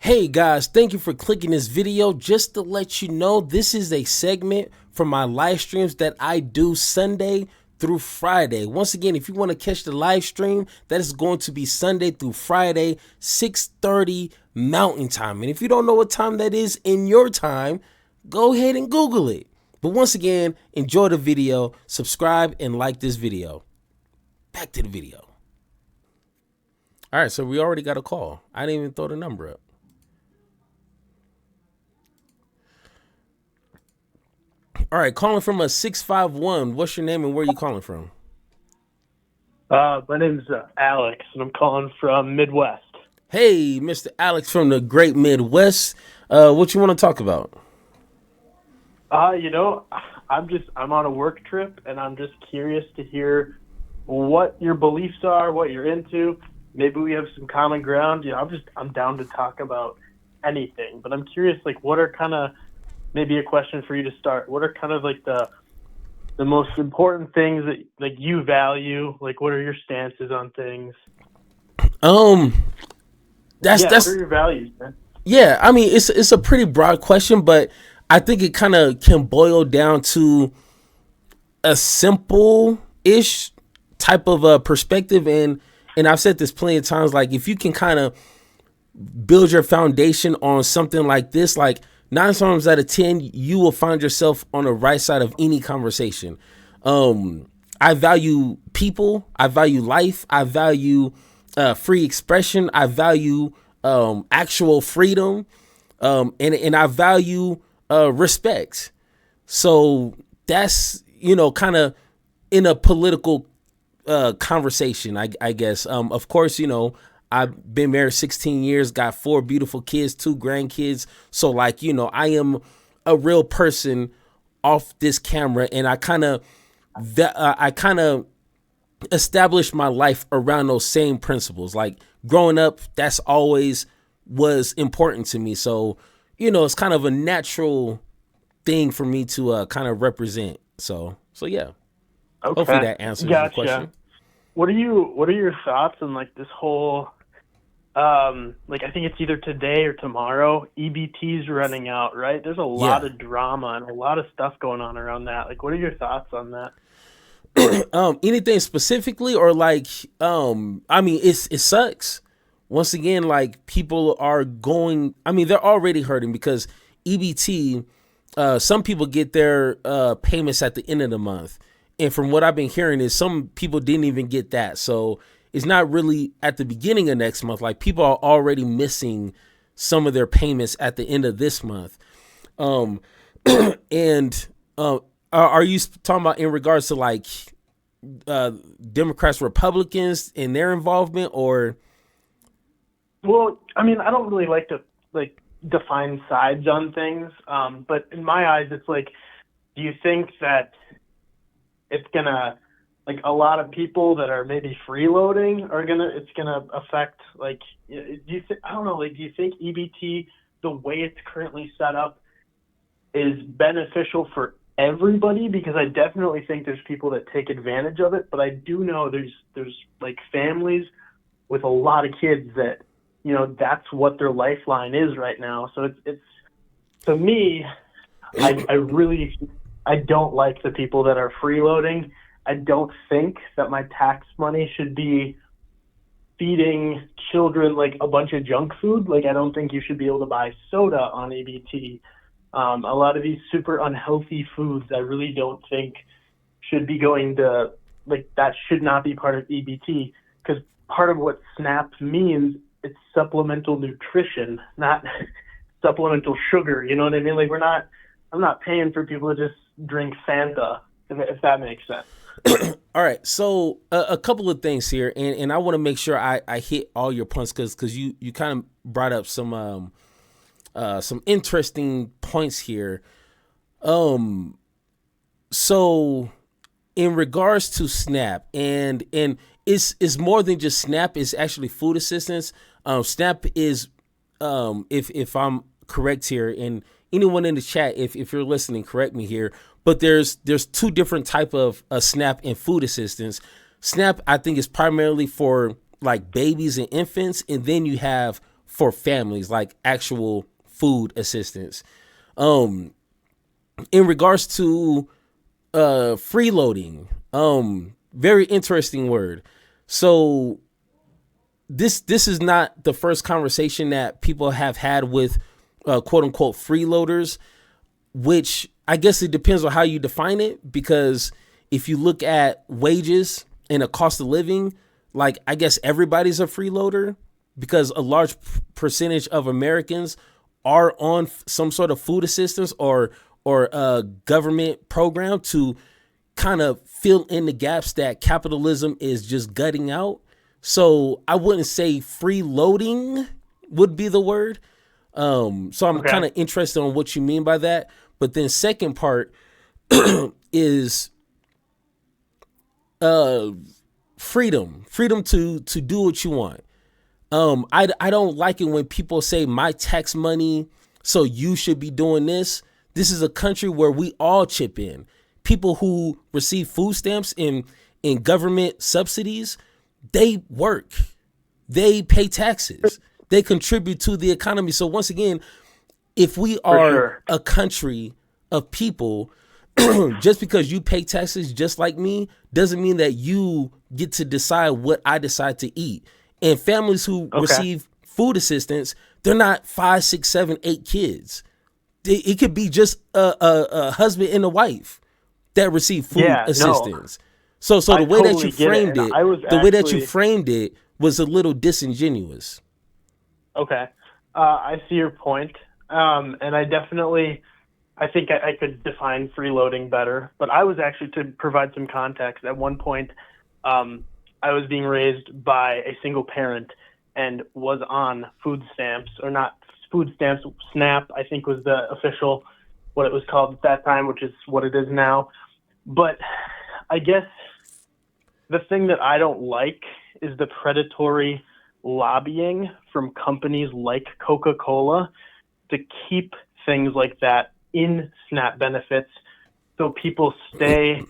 Hey guys, thank you for clicking this video. Just to let you know, this is a segment from my live streams that I do Sunday through Friday. Once again, if you want to catch the live stream, that is going to be Sunday through Friday, 6:30 Mountain Time. And if you don't know what time that is in your time, go ahead and Google it. But once again, enjoy the video, subscribe, and like this video. Back to the video. All right, so we already got a call. I didn't even throw the number up. All right, calling from a 651. What's your name and where are you calling from? My name's Alex, and I'm calling from Midwest. Hey, Mr. Alex from the great Midwest. What you want to talk about? I'm on a work trip, and I'm just curious to hear what your beliefs are, what you're into. Maybe we have some common ground. I'm down to talk about anything, but I'm curious, what are kind of maybe a question for you to start. What are kind of the most important things that you value? What are your stances on things? That's what are your values, man? Yeah, I mean it's a pretty broad question, but I think it kind of can boil down to a simple-ish type of a perspective, and I've said this plenty of times. If you can kind of build your foundation on something like this, 9 times out of 10, you will find yourself on the right side of any conversation. I value people. I value life. I value free expression. I value actual freedom. And I value respect. So that's, kind of in a political conversation, I guess. Of course, I've been married 16 years, got 4 beautiful kids, 2 grandkids. So I am a real person off this camera, and I kind of established my life around those same principles. Growing up, that's always was important to me. So, it's kind of a natural thing for me to kind of represent. So yeah. Okay. Hopefully that answers your question. What are your thoughts on this whole I think it's either today or tomorrow, EBT's running out, right? There's a lot of drama and a lot of stuff going on around that. What are your thoughts on that? Anything specifically, or I mean it sucks. Once again, people are going, they're already hurting because EBT, some people get their payments at the end of the month. And from what I've been hearing is some people didn't even get that. So it's not really at the beginning of next month. People are already missing some of their payments at the end of this month. And are you talking about in regards to Democrats, Republicans and their involvement, or? Well, I don't really like to define sides on things. But in my eyes, it's do you think that it's gonna a lot of people that are maybe freeloading it's gonna affect do you think EBT, the way it's currently set up, is beneficial for everybody? Because I definitely think there's people that take advantage of it, but I do know there's families with a lot of kids that that's what their lifeline is right now. So it's to me, I don't like the people that are freeloading. I don't think that my tax money should be feeding children a bunch of junk food. I don't think you should be able to buy soda on EBT. A lot of these super unhealthy foods I really don't think should be going to, that should not be part of EBT, because part of what SNAP means, it's supplemental nutrition, not supplemental sugar. You know what I mean? I'm not paying for people to just drink Fanta, if that makes sense. All right, so a couple of things here, and I want to make sure I hit all your points because you kind of brought up some interesting points here. So in regards to SNAP, and it's more than just SNAP. It's actually food assistance. SNAP is, if I'm correct here, and anyone in the chat, if you're listening, correct me here. But there's 2 different type of SNAP and food assistance. SNAP, I think, is primarily for babies and infants, and then you have for families, like actual food assistance. In regards to freeloading, very interesting word. So this is not the first conversation that people have had with quote unquote freeloaders, which I guess it depends on how you define it, because if you look at wages and a cost of living, like I guess everybody's a freeloader, because a large percentage of Americans are on some sort of food assistance or a government program to kind of fill in the gaps that capitalism is just gutting out. So I wouldn't say freeloading would be the word. So I'm kind of interested on what you mean by that. But then second part is freedom to do what you want. I don't like it when people say my tax money, so you should be doing this. This is a country where we all chip in. People who receive food stamps and government subsidies, they work, they pay taxes, they contribute to the economy. So once again, if we are a country of people, just because you pay taxes just like me doesn't mean that you get to decide what I decide to eat. And families who receive food assistance, they're not 5, 6, 7, 8 kids. It could be just a husband and a wife that receive food assistance. So the way that you framed it, the way that you framed it was a little disingenuous. Okay. I see your point. And I think I could define freeloading better, but I was actually, to provide some context, at one point, I was being raised by a single parent and was on food stamps, or not food stamps, SNAP, I think was the official, what it was called at that time, which is what it is now. But I guess the thing that I don't like is the predatory lobbying from companies like Coca-Cola to keep things like that in SNAP benefits, so people stay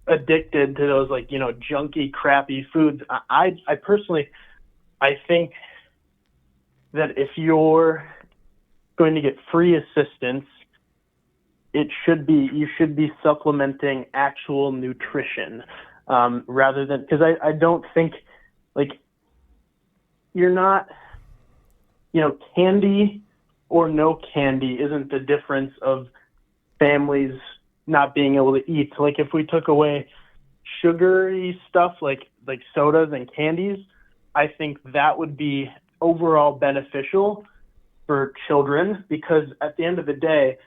addicted to those, like, you know, junky, crappy foods. I personally, I think that if you're going to get free assistance, you should be supplementing actual nutrition, rather than, because I don't think, like, you're not, you know, candy or no candy isn't the difference of families not being able to eat. So, like, if we took away sugary stuff like sodas and candies, I think that would be overall beneficial for children, because at the end of the day,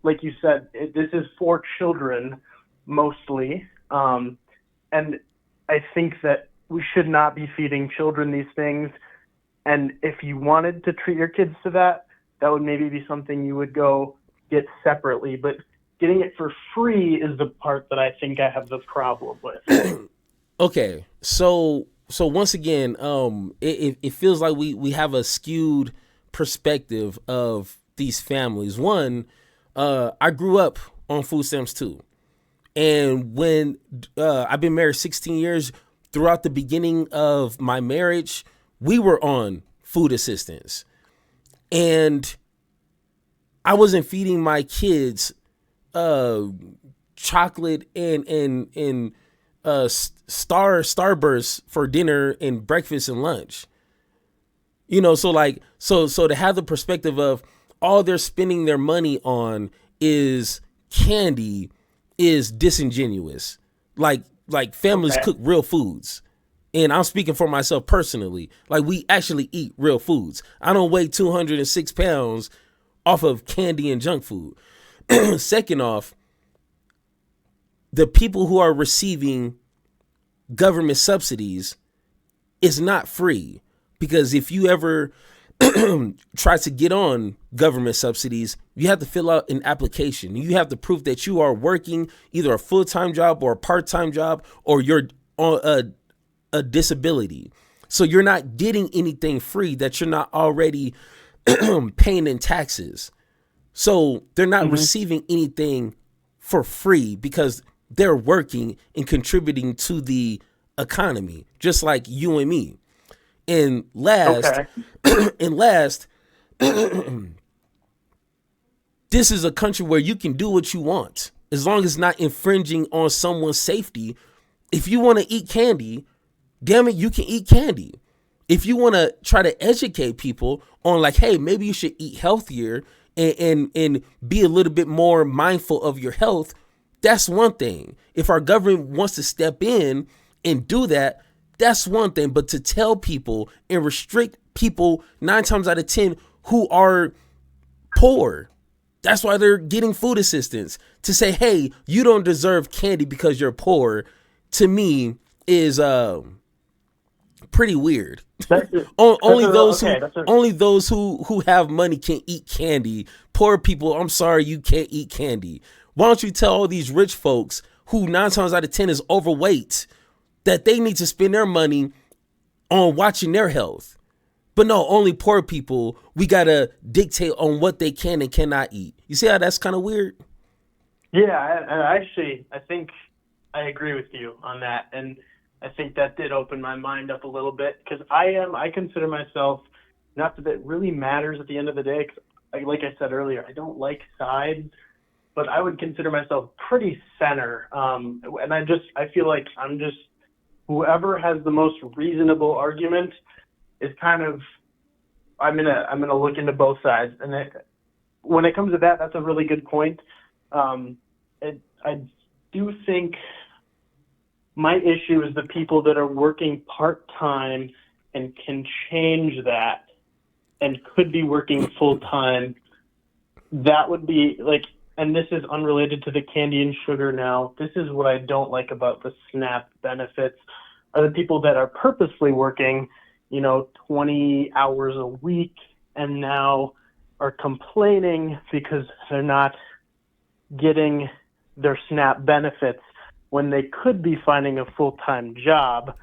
like you said, this is for children mostly. And I think that we should not be feeding children these things. And if you wanted to treat your kids to that, that would maybe be something you would go get separately. But getting it for free is the part that I think I have the problem with. Okay, so once again, it feels like we have a skewed perspective of these families. One, I grew up on food stamps too, and when I've been married 16 years, throughout the beginning of my marriage, we were on food assistance, and I wasn't feeding my kids chocolate and Starburst for dinner and breakfast and lunch. You know, so to have the perspective of all they're spending their money on is candy is disingenuous. Like families cook real foods. And I'm speaking for myself personally. Like, we actually eat real foods. I don't weigh 206 pounds off of candy and junk food. Second off, the people who are receiving government subsidies is not free, because if you ever try to get on government subsidies, you have to fill out an application. You have to prove that you are working either a full-time job or a part-time job, or you're on a disability. So you're not getting anything free that you're not already paying in taxes. So they're not receiving anything for free because they're working and contributing to the economy, just like you and me. And last, Okay. and last, this is a country where you can do what you want as long as it's not infringing on someone's safety. If you want to eat candy, damn it, you can eat candy. If you want to try to educate people on like, hey, maybe you should eat healthier and be a little bit more mindful of your health, that's one thing. If our government wants to step in and do that, that's one thing. But to tell people and restrict people 9 times out of 10 who are poor, that's why they're getting food assistance, to say, hey, you don't deserve candy because you're poor, to me is pretty weird. only those who Okay. That's a only those who have money can eat candy. Poor people, I'm sorry, you can't eat candy. Why don't you tell all these rich folks who 9 times out of 10 is overweight that they need to spend their money on watching their health? But no, only poor people, we gotta dictate on what they can and cannot eat. You see how that's kind of weird? Yeah, I think I agree with you on that, and I think that did open my mind up a little bit because I consider myself, not that it really matters at the end of the day, 'cause like I said earlier, I don't like sides, but I would consider myself pretty center, and I feel like I'm just whoever has the most reasonable argument is kind of I'm gonna look into both sides, and when it comes to that, that's a really good point. Um, I do think my issue is the people that are working part-time and can change that and could be working full-time. That would be like, and this is unrelated to the candy and sugar now. This is what I don't like about the SNAP benefits are the people that are purposely working, 20 hours a week and now are complaining because they're not getting their SNAP benefits when they could be finding a full-time job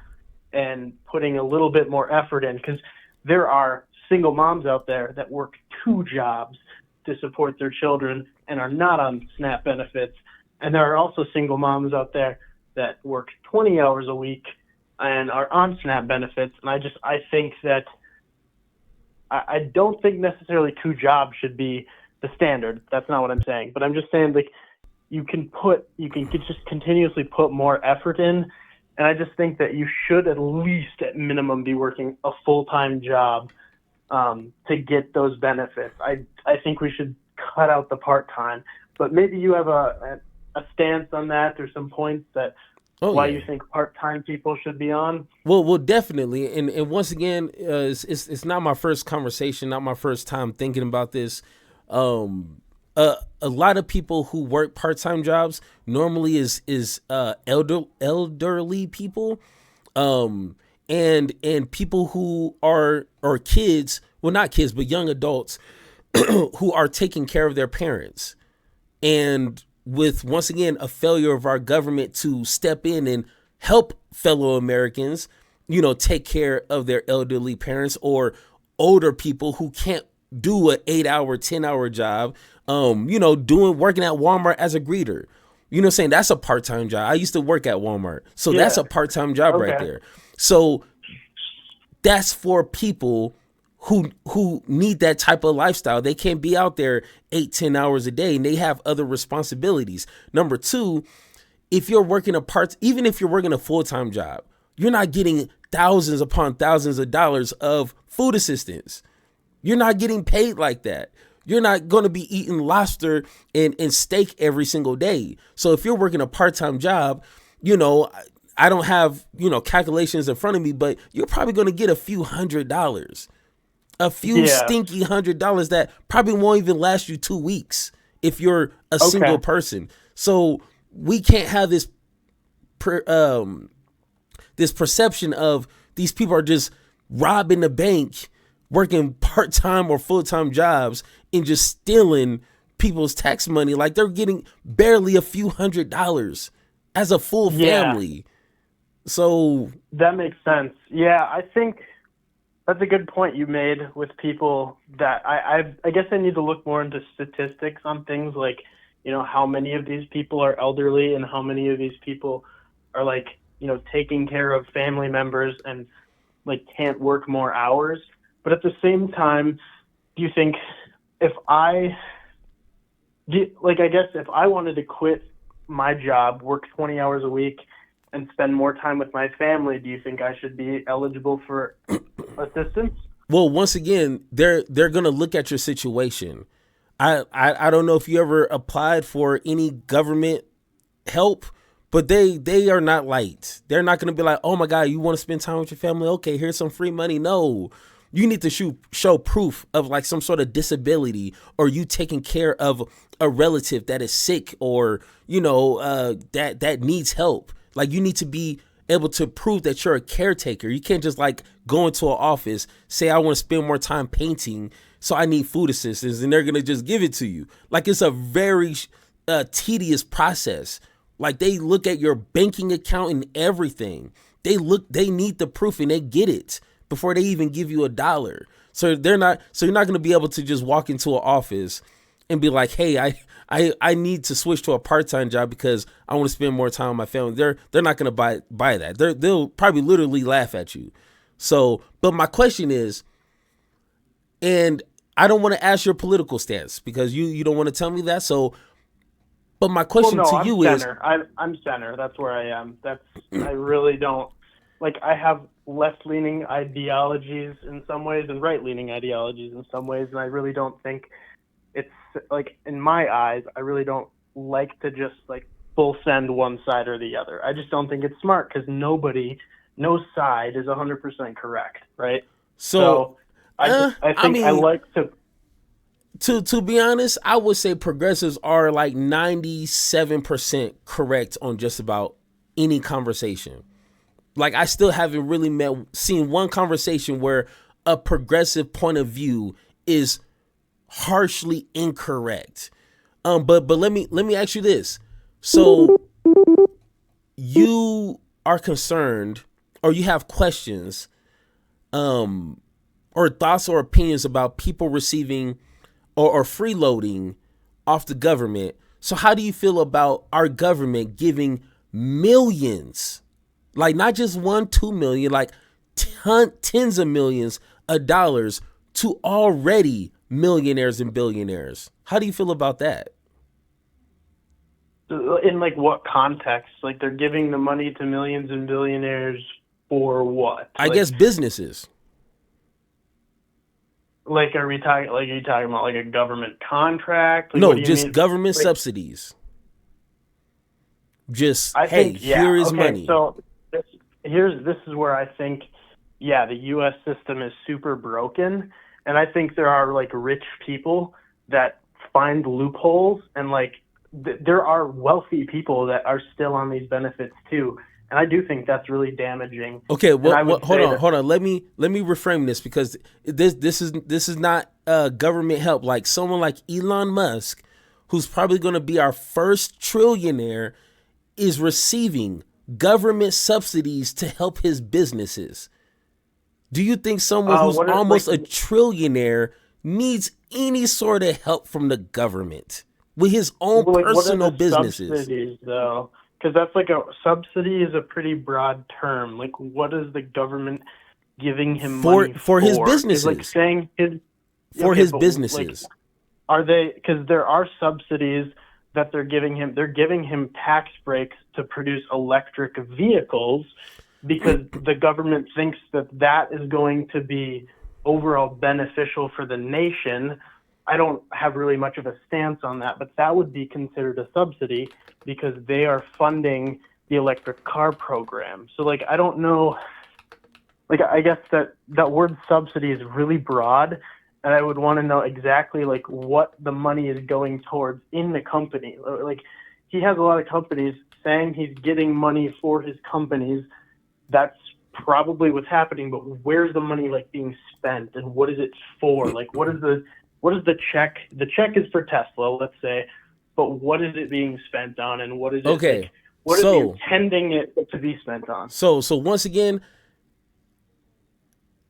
and putting a little bit more effort in, because there are single moms out there that work 2 jobs to support their children and are not on SNAP benefits. And there are also single moms out there that work 20 hours a week and are on SNAP benefits. And I think that I don't think necessarily 2 jobs should be the standard. That's not what I'm saying. But I'm just saying, like, you can just continuously put more effort in. And I just think that you should at least at minimum be working a full-time job to get those benefits. I think we should cut out the part-time, but maybe you have a stance on that. There's some points that Oh why yeah. you think part-time people should be on. Well, definitely, and once again, it's not my first conversation, not my first time thinking about this. A lot of people who work part time jobs normally is elderly people, and people who are or kids, well not kids but young adults who are taking care of their parents, and with once again a failure of our government to step in and help fellow Americans, take care of their elderly parents or older people who can't do an 8 hour, 10 hour job, working at Walmart as a greeter. You know what I'm saying? That's a part-time job. I used to work at Walmart. So that's Yeah. a part-time job right Okay. there. So that's for people who need that type of lifestyle. They can't be out there 8, 10 hours a day and they have other responsibilities. Number two, if you're working even if you're working a full-time job, you're not getting thousands upon thousands of dollars of food assistance. You're not getting paid like that. You're not going to be eating lobster and steak every single day. So if you're working a part-time job, I don't have, calculations in front of me, but you're probably going to get a few $100s, a few Yeah. stinky $100 that probably won't even last you 2 weeks if you're a Okay. single person. So we can't have this perception of these people are just robbing the bank, working part-time or full-time jobs and just stealing people's tax money. Like they're getting barely a few $100s as a full Yeah. family. So That makes sense. Yeah, I think that's a good point you made with people that I guess I need to look more into statistics on things like, how many of these people are elderly and how many of these people are like, taking care of family members and like can't work more hours. But at the same time, do you think if I I guess if I wanted to quit my job, work 20 hours a week, and spend more time with my family, do you think I should be eligible for assistance? Well, once again, they're gonna look at your situation. I don't know if you ever applied for any government help, but they are not light. They're not gonna be like, oh my God, you want to spend time with your family? Okay, here's some free money. No, you need to show proof of like some sort of disability, or you taking care of a relative that is sick, or that needs help. Like, you need to be able to prove that you're a caretaker. You can't just like go into an office, say I want to spend more time painting, so I need food assistance, and they're gonna just give it to you. Like, it's a very tedious process. Like, they look at your banking account and everything. They need the proof, and they get it before they even give you $1. So you're not going to be able to just walk into an office and be like, hey, I need to switch to a part-time job because I want to spend more time with my family. They're not going to buy that. They'll probably literally laugh at you. So, but my question is, and I don't want to ask your political stance because you don't want to tell me that. So, but my question to you is, I'm center. That's where I am. I really don't like. I have left-leaning ideologies in some ways and right-leaning ideologies in some ways, and I really don't think it's like, in my eyes, I really don't like to just like full send one side or the other. I just don't think it's smart because no side is 100% correct, right? So I like to be honest, I would say progressives are like 97% correct on just about any conversation. Like, I still haven't really seen one conversation where a progressive point of view is harshly incorrect. But let me ask you this. So you are concerned, or you have questions, or thoughts or opinions about people receiving or freeloading off the government. So how do you feel about our government giving millions, like not just 1-2 million, like tens of millions of dollars to already millionaires and billionaires? How do you feel about that? In like what context? Like, they're giving the money to millions and billionaires for what? I guess businesses. Like, are you talking about like a government contract? Like, no, just government subsidies. Just, here is money. So this is where I think, the U.S. system is super broken, and I think there are like rich people that find loopholes, and like there are wealthy people that are still on these benefits too. And I do think that's really damaging. Okay, hold on. Let me reframe this, because this is not government help. Like, someone like Elon Musk, who's probably going to be our first trillionaire, is receiving government subsidies to help his businesses. Do you think someone who's almost a trillionaire needs any sort of help from the government with his own personal businesses? Subsidies, though? Because that's like a subsidy is a pretty broad term. Like, what is the government giving him money for his businesses? Like saying his businesses. Like, are they? Because there are subsidies that they're giving him. They're giving him tax breaks to produce electric vehicles because the government thinks that is going to be overall beneficial for the nation. I don't have really much of a stance on that, but that would be considered a subsidy because they are funding the electric car program. So, like, I don't know, like, I guess that word subsidy is really broad, and I would want to know exactly, like, what the money is going towards in the company. Like, he has a lot of companies saying he's getting money for his companies. That's probably what's happening, but where's the money, like, being spent, and what is it for? Like, what is the check? The check is for Tesla, let's say, but what is it being spent on, and what is it? Okay, like, what is he intending it to be spent on? So once again,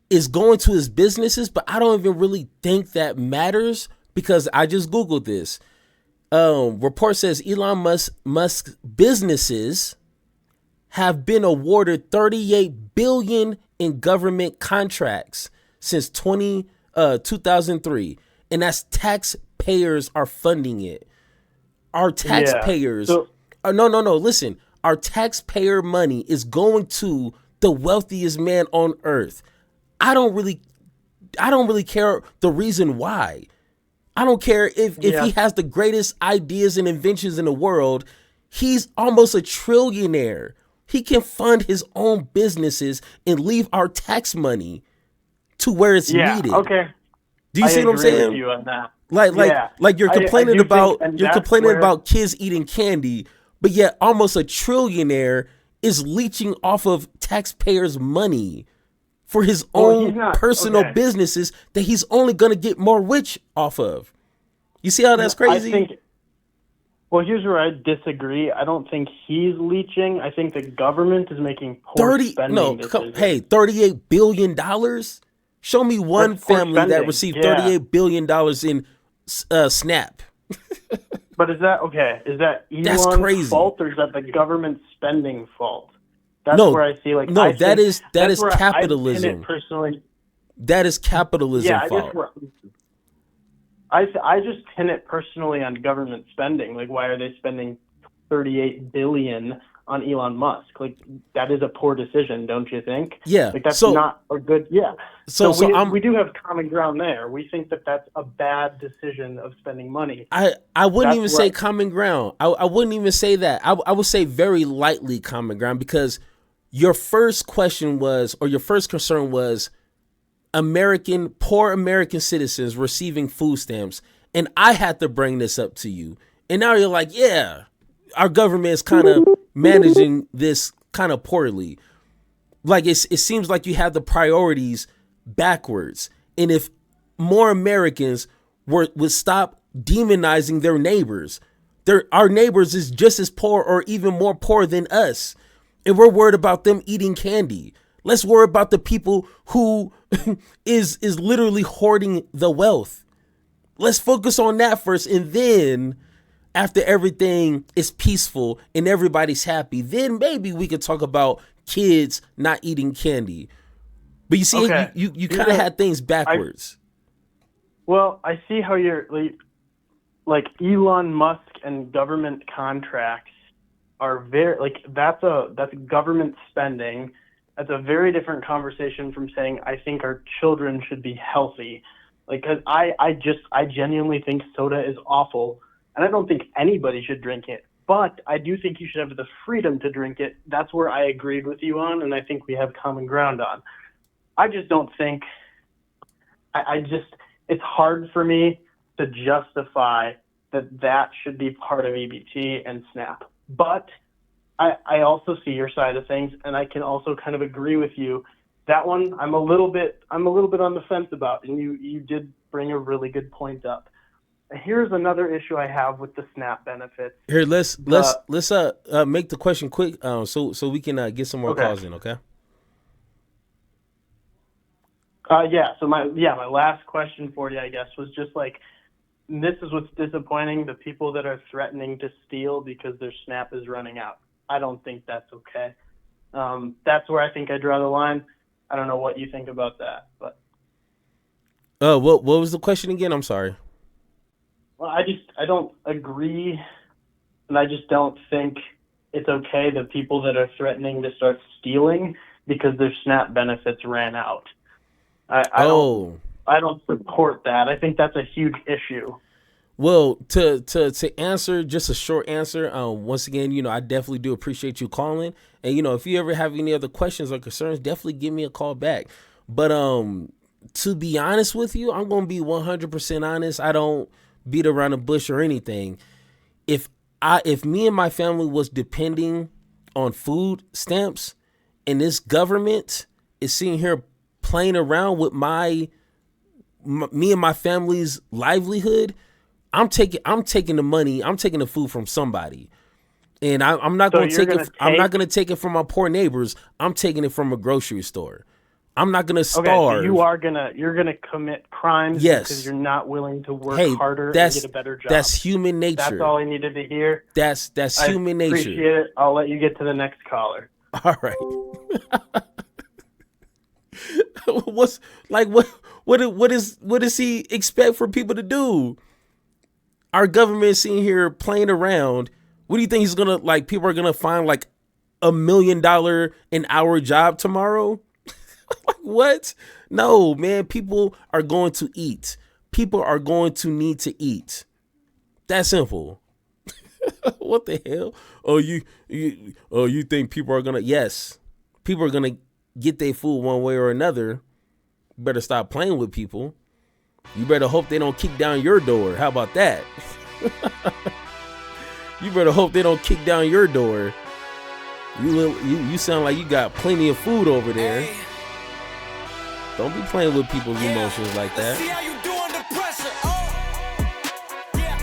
it's going to his businesses, but I don't even really think that matters because I just Googled this. Report says Elon Musk's businesses have been awarded $38 billion in government contracts since 2003, and that's taxpayers are funding it. Our taxpayers, So no, listen, our taxpayer money is going to the wealthiest man on earth. I don't really care the reason why. I don't care if he has the greatest ideas and inventions in the world. He's almost a trillionaire. He can fund his own businesses and leave our tax money to where it's needed. Okay. Do you see what I'm saying? With you on that. Like you're complaining about kids eating candy, but yet almost a trillionaire is leeching off of taxpayers' money for his own personal businesses that he's only going to get more rich off of. You see how that's crazy? Well, here's where I disagree. I don't think he's leeching. I think the government is making poor spending decisions. Hey, $38 billion? Show me one family that received $38 billion in SNAP. But is that okay? Is that Elon's fault, or is that the government spending fault? That's where I see that is capitalism. That is capitalism fault. I just pin it personally on government spending. Like, why are they spending $38 billion on Elon Musk? Like, that is a poor decision, don't you think? Yeah. Like, that's not a good. Yeah. So we do have common ground there. We think that that's a bad decision of spending money. I wouldn't even say common ground. I wouldn't even say that. I would say very lightly common ground, because your first question was, or your first concern was, poor American citizens receiving food stamps. And I had to bring this up to you. And now you're like, yeah, our government is kind of managing this kind of poorly. Like, it seems like you have the priorities backwards. And if more Americans would stop demonizing their neighbors, our neighbors is just as poor or even more poor than us. And we're worried about them eating candy. Let's worry about the people who is literally hoarding the wealth. Let's focus on that first. And then after everything is peaceful and everybody's happy, then maybe we could talk about kids not eating candy. But you see, you kind of had things backwards. I see how you're like Elon Musk and government contracts are very that's government spending. That's a very different conversation from saying I think our children should be healthy. Like, cause I genuinely think soda is awful, and I don't think anybody should drink it. But I do think you should have the freedom to drink it. That's where I agreed with you on, and I think we have common ground on. I just don't think. It's hard for me to justify that should be part of EBT and SNAP. But I also see your side of things, and I can also kind of agree with you. That one I'm a little bit on the fence about, and you did bring a really good point up. Here's another issue I have with the SNAP benefits. Here, let's make the question quick, so we can get some more calls in, okay? So my last question for you, I guess, was just like, this is what's disappointing: the people that are threatening to steal because their SNAP is running out. I don't think that's okay. That's where I think I draw the line. I don't know what you think about that, but. What was the question again? I'm sorry. Well, I don't agree, and I just don't think it's okay that people that are threatening to start stealing because their SNAP benefits ran out. I don't support that. I think that's a huge issue. Well, to answer, just a short answer, once again, I definitely do appreciate you calling. And, if you ever have any other questions or concerns, definitely give me a call back. But to be honest with you, I'm going to be 100% honest. I don't beat around the bush or anything. If me and my family was depending on food stamps, and this government is sitting here playing around with me and my family's livelihood, I'm taking the money. I'm taking the food from somebody, and I'm not going to take it. I'm not going to take it from my poor neighbors. I'm taking it from a grocery store. I'm not going to starve. Okay, so you're gonna commit crimes because you're not willing to work harder and get a better job. That's human nature. That's all I needed to hear. That's human nature. Appreciate it. I'll let you get to the next caller. All right. What's like what does he expect for people to do? Our government sitting here playing around. What do you think he's gonna like? People are gonna find like $1 million an hour job tomorrow? Like what? No, man. People are going to eat. People are going to need to eat. That simple. What the hell? Oh, you think people are gonna? Yes, people are gonna get their food one way or another. You better stop playing with people. You better hope they don't kick down your door. How about that? You better hope they don't kick down your door. You sound like you got plenty of food over there. Hey. Don't be playing with people's emotions like that. See how you do under pressure.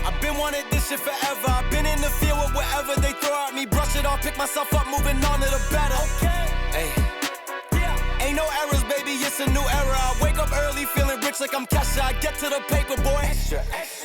I've been wanting this shit forever. I've been in the field with whatever they throw at me. Brush it off, pick myself up, moving on to the better. Hey. Ain't no errors, baby, it's a new era. I wake up early feeling rich like I'm Kesha. I get to the paper, boy. Extra, extra.